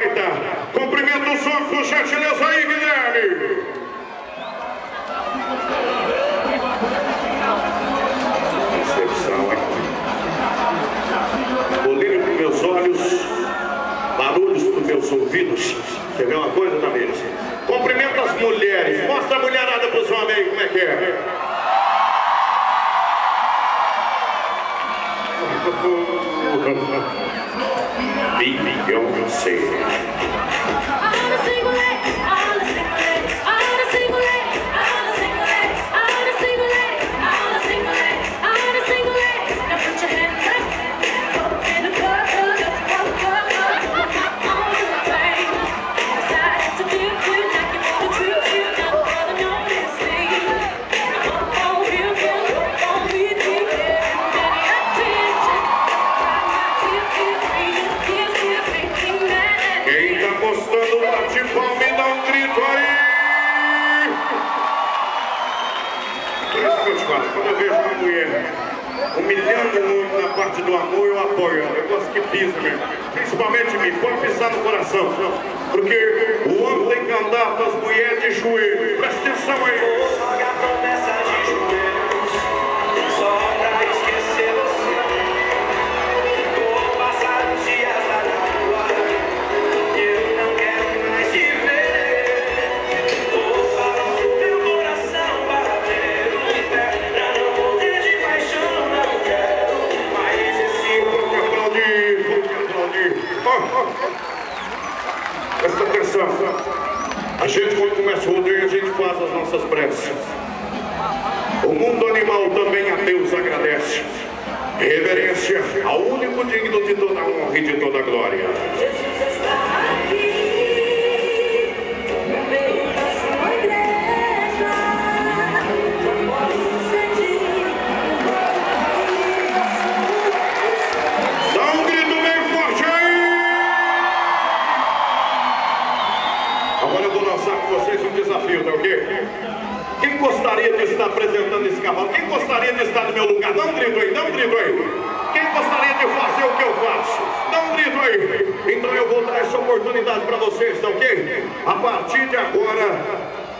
baita. Cumprimento o som, por gentileza aí, Guilherme. Recepção, hein? Colírio para meus olhos, barulhos para meus ouvidos. Quer ver uma coisa, Tamires? Cumprimento as mulheres. Mostra a mulherada para os homens aí como é que é. Beyoncé. Quando eu vejo uma mulher humilhando o homem na parte do amor, eu apoio ela. Eu gosto que pisa mesmo. Principalmente em mim, pode pisar no coração. Porque o homem tem que andar com as mulheres de joelho. Presta atenção aí. A promessa de joelhos, só pra esquecer você. Vou passar os dias lá na rua, eu não quero mais te ver. Vou falar pro meu coração para ver o que der. Pra não morrer de paixão, não quero mais esse. Vou te aplaudir. Presta atenção. A gente, quando começa o rodeio, a gente faz as nossas preces. O mundo animal também a Deus agradece. Reverência ao único digno de toda honra e de toda glória. Jesus está aqui, no meio da sua igreja. Dá um grito bem forte aí! Agora eu vou lançar com vocês um desafio, tá ok? Quem gostaria de estar apresentando esse cavalo? Quem gostaria de estar no meu lugar? Dá um grito aí, dá um grito aí. Quem gostaria de fazer o que eu faço? Dá um grito aí. Então eu vou dar essa oportunidade para vocês, tá ok? A partir de agora,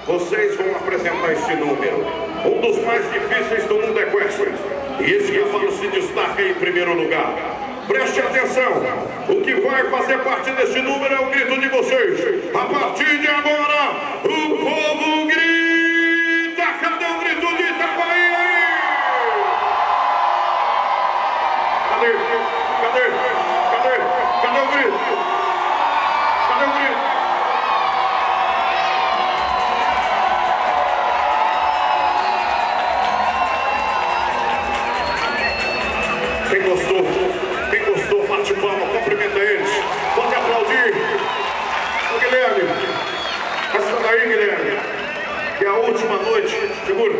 vocês vão apresentar esse número. Um dos mais difíceis do mundo equestre. E esse cavalo se destaca em primeiro lugar. Preste atenção. O que vai fazer parte desse número é o grito de vocês. A partir de agora, o povo grita. Cadê o grito de Itaguaí aí? Cadê o grito? Cadê o grito? Quem gostou, bate palma, cumprimenta eles. Pode aplaudir. Ô Guilherme, essa daí, Guilherme, que é a última noite, segura.